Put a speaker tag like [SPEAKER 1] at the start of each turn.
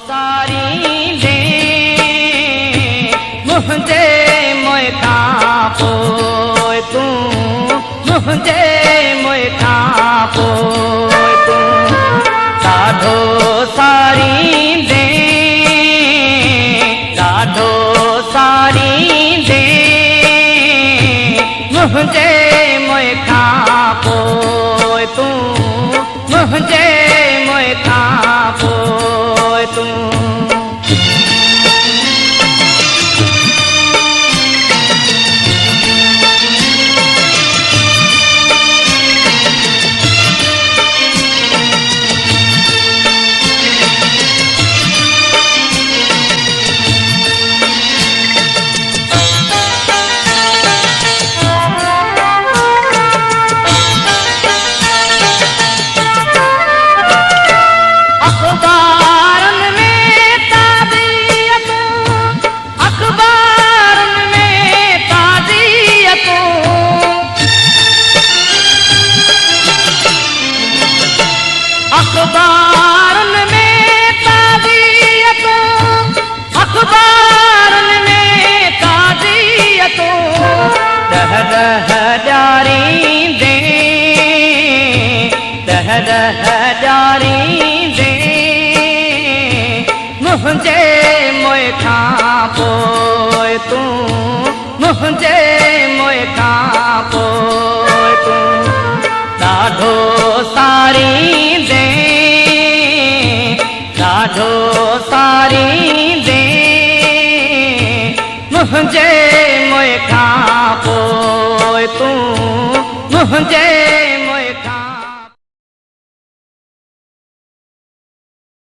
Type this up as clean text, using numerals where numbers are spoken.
[SPEAKER 1] सारी दे मुझे मोए खां पोइ तूं मुझे मोए खां पोइ तूं ॾाढो सारी दे ॾाढो सारी दे मुझे मोए खां पोइ तूं मुझे मोए खां पोइ तूं अखबारन में ताज़ियतूं अखबारन में ताज़ियतूं दह दह ॾियारी दे दह दह ॾियारी दे मुझे मोए खां पोइ तूं मुझे मोए खां पोइ तूं ॾाढो सारी दे ॾाढो सारी दे मुझे मोए खां पोइ तूं मुझे